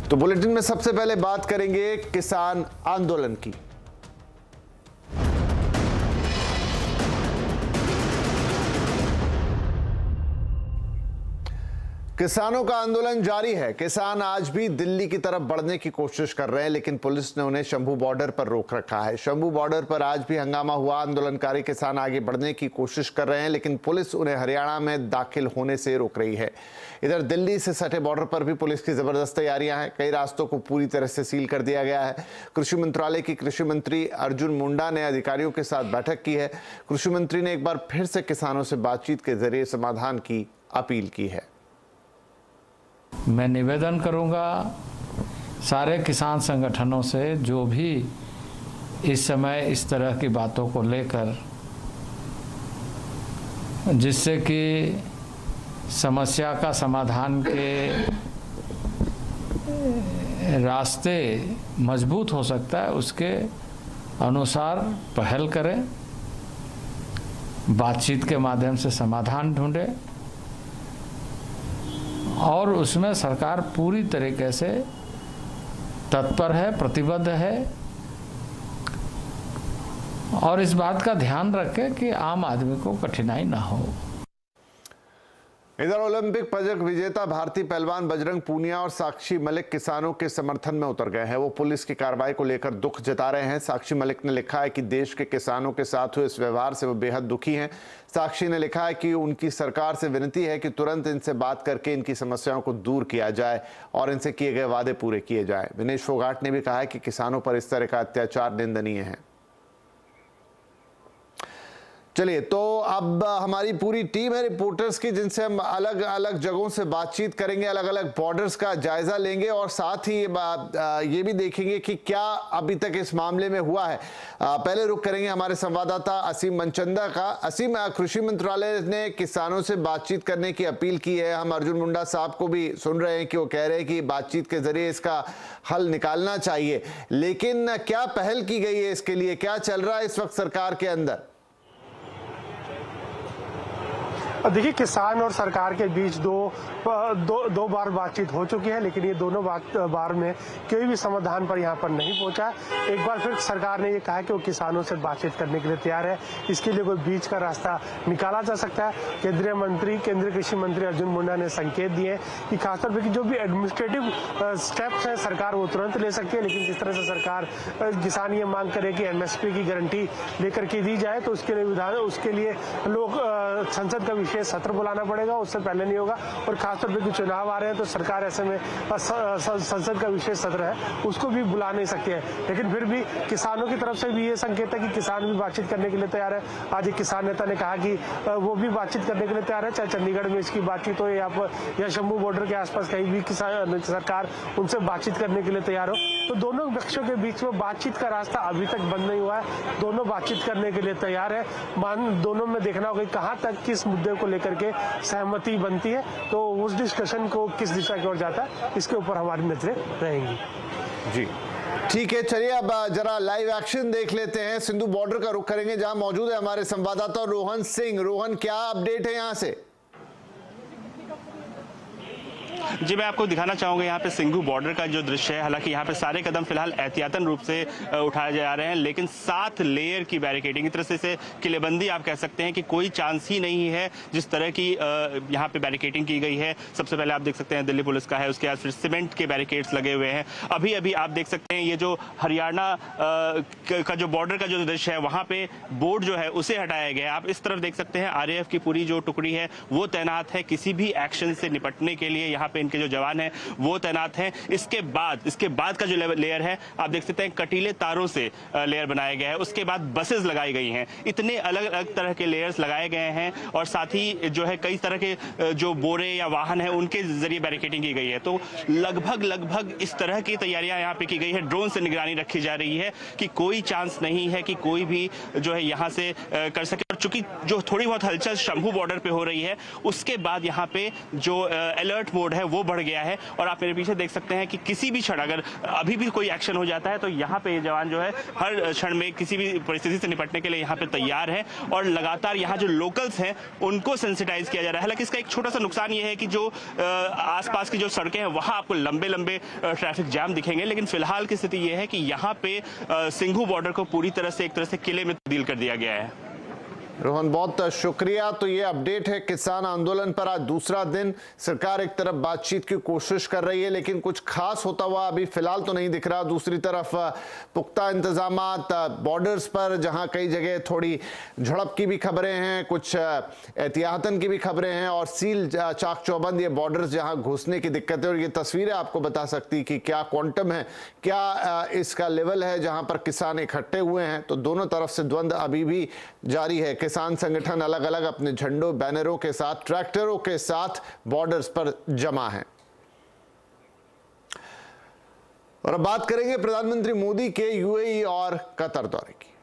तो बुलेटिन में सबसे पहले बात करेंगे किसान आंदोलन की। किसानों का आंदोलन जारी है। किसान आज भी दिल्ली की तरफ बढ़ने की कोशिश कर रहे हैं, लेकिन पुलिस ने उन्हें शंभू बॉर्डर पर रोक रखा है। शंभू बॉर्डर पर आज भी हंगामा हुआ। आंदोलनकारी किसान आगे बढ़ने की कोशिश कर रहे हैं, लेकिन पुलिस उन्हें हरियाणा में दाखिल होने से रोक रही है। इधर दिल्ली से सटे बॉर्डर पर भी पुलिस की जबरदस्त तैयारियां हैं। कई रास्तों को पूरी तरह से सील कर दिया गया है। कृषि मंत्रालय की कृषि मंत्री अर्जुन मुंडा ने अधिकारियों के साथ बैठक की है। कृषि मंत्री ने एक बार फिर से किसानों से बातचीत के जरिए समाधान की अपील की है। मैं निवेदन करूंगा सारे किसान संगठनों से, जो भी इस समय इस तरह की बातों को लेकर, जिससे कि समस्या का समाधान के रास्ते मजबूत हो सकता है, उसके अनुसार पहल करें, बातचीत के माध्यम से समाधान ढूंढें और उसमें सरकार पूरी तरीके से तत्पर है, प्रतिबद्ध है और इस बात का ध्यान रखें कि आम आदमी को कठिनाई ना हो। इधर ओलंपिक पदक विजेता भारतीय पहलवान बजरंग पूनिया और साक्षी मलिक किसानों के समर्थन में उतर गए हैं। वो पुलिस की कार्रवाई को लेकर दुख जता रहे हैं। साक्षी मलिक ने लिखा है कि देश के किसानों के साथ हुए इस व्यवहार से वो बेहद दुखी हैं। साक्षी ने लिखा है कि उनकी सरकार से विनती है कि तुरंत इनसे बात करके इनकी समस्याओं को दूर किया जाए और इनसे किए गए वादे पूरे किए जाए। विनेश फोगाट ने भी कहा है कि किसानों पर इस तरह का अत्याचार निंदनीय है। चलिए, तो अब हमारी पूरी टीम है रिपोर्टर्स की, जिनसे हम अलग अलग जगहों से बातचीत करेंगे, अलग अलग बॉर्डर्स का जायजा लेंगे और साथ ही ये भी देखेंगे कि क्या अभी तक इस मामले में हुआ है। पहले रुख करेंगे हमारे संवाददाता असीम मनचंदा का। असीम, कृषि मंत्रालय ने किसानों से बातचीत करने की अपील की है। हम अर्जुन मुंडा साहब को भी सुन रहे हैं कि वो कह रहे हैं कि बातचीत के जरिए इसका हल निकालना चाहिए, लेकिन क्या पहल की गई है इसके लिए? क्या चल रहा है इस वक्त सरकार के अंदर? देखिए, किसान और सरकार के बीच दो बार बातचीत हो चुकी है, लेकिन ये दोनों बार में कोई भी समाधान पर यहाँ पर नहीं पहुंचा। एक बार फिर सरकार ने ये कहा कि वो किसानों से बातचीत करने के लिए तैयार है। इसके लिए कोई बीच का रास्ता निकाला जा सकता है। केंद्रीय कृषि मंत्री अर्जुन मुंडा ने संकेत दिए कि खासतौर पर जो भी एडमिनिस्ट्रेटिव स्टेप्स हैं सरकार वो तुरंत ले सकती है, लेकिन जिस तरह से सरकार किसान ये मांग करे कि MSP की गारंटी लेकर के दी जाए, तो उसके लिए लोग संसद का विशेष सत्र बुलाना पड़ेगा, उससे पहले नहीं होगा। और खासतौर पर चुनाव आ रहे हैं, तो सरकार ऐसे में संसद का विशेष सत्र है उसको भी बुला नहीं सकती है। लेकिन फिर भी किसानों की तरफ से भी ये संकेत है कि किसान भी बातचीत करने के लिए तैयार है। आज एक किसान नेता ने कहा कि वो भी बातचीत करने के लिए तैयार है, चाहे चंडीगढ़ में इसकी बातचीत हो या शंभू बॉर्डर के आसपास कहीं भी सरकार उनसे बातचीत करने के लिए तैयार हो। तो दोनों पक्षों के बीच में बातचीत का रास्ता अभी तक बंद नहीं हुआ है। दोनों बातचीत करने के लिए तैयार है। दोनों में देखना होगा कहां तक किस मुद्दे को लेकर के सहमति बनती है, तो उस डिस्कशन को किस दिशा की ओर जाता है, इसके ऊपर हमारी नजरें रहेंगी। जी ठीक है, चलिए अब जरा लाइव एक्शन देख लेते हैं। सिंधु बॉर्डर का रुख करेंगे, जहां मौजूद है हमारे संवाददाता रोहन सिंह। रोहन, क्या अपडेट है यहां से? जी, मैं आपको दिखाना चाहूंगा यहाँ पे सिंघू बॉर्डर का जो दृश्य है। हालांकि यहाँ पे सारे कदम फिलहाल एहतियातन रूप से उठाए जा रहे हैं, लेकिन 7 लेयर की बैरिकेडिंग, इस तरह से किलेबंदी आप कह सकते हैं कि कोई चांस ही नहीं है जिस तरह की यहाँ पे बैरिकेडिंग की गई है। सबसे पहले आप देख सकते हैं दिल्ली पुलिस का है, उसके बाद फिर सीमेंट के बैरिकेड्स लगे हुए हैं। अभी अभी आप देख सकते हैं ये जो हरियाणा का जो बॉर्डर का जो दृश्य है, वहां पे बोर्ड जो है उसे हटाया गया है। आप इस तरफ देख सकते हैं RAF की पूरी जो टुकड़ी है वो तैनात है। किसी भी एक्शन से निपटने के लिए यहाँ पे इनके जो जवान हैं वो तैनात हैं। इसके बाद का जो लेयर है, आप देख सकते हैं कटीले तारों से लेयर बनाया गया है। उसके बाद बसेस लगाई गई हैं। इतने अलग अलग तरह के लेयर्स लगाए गए हैं और साथ ही जो है कई तरह के जो बोरे या वाहन है उनके जरिए बैरिकेडिंग की गई है। तो लगभग इस तरह की तैयारियां यहाँ पे की गई है। ड्रोन से निगरानी रखी जा रही है कि कोई चांस नहीं है कि कोई भी जो है यहाँ से कर सके। और चूंकि जो थोड़ी बहुत हलचल शंभू बॉर्डर पे हो रही है, उसके बाद यहाँ पे जो अलर्ट मोड है वो बढ़ गया है। और आप मेरे पीछे देख सकते हैं कि किसी भी क्षण अगर अभी भी कोई एक्शन हो जाता है तो यहाँ पे ये जवान जो है हर क्षण में किसी भी परिस्थिति से निपटने के लिए यहाँ पे तैयार है। और लगातार यहाँ जो लोकल्स हैं उनको सेंसिटाइज किया जा रहा है। हालांकि इसका एक छोटा सा नुकसान ये है कि जो आसपास की जो सड़कें हैं वहां आपको लंबे लंबे ट्रैफिक जाम दिखेंगे, लेकिन फिलहाल की स्थिति ये है कि यहाँ पे सिंघू बॉर्डर को पूरी तरह से एक तरह से किले में तब्दील कर दिया गया है। रोहन, बहुत शुक्रिया। तो ये अपडेट है किसान आंदोलन पर आज दूसरा दिन। सरकार एक तरफ बातचीत की कोशिश कर रही है लेकिन कुछ खास होता हुआ अभी फिलहाल तो नहीं दिख रहा। दूसरी तरफ पुख्ता इंतजामात बॉर्डर्स पर, जहां कई जगह थोड़ी झड़प की भी खबरें हैं, कुछ एहतियातन की भी खबरें हैं, और सील चाक चौबंद ये बॉर्डर्स जहां घुसने की दिक्कत है। और ये तस्वीरें आपको बता सकती कि क्या क्वांटम है, क्या इसका लेवल है जहां पर किसान इकट्ठे हुए हैं। तो दोनों तरफ से द्वंद्व अभी भी जारी है। किसान संगठन अलग अलग अपने झंडों, बैनरों के साथ, ट्रैक्टरों के साथ बॉर्डर्स पर जमा हैं। और अब बात करेंगे प्रधानमंत्री मोदी के यूएई और कतर दौरे की।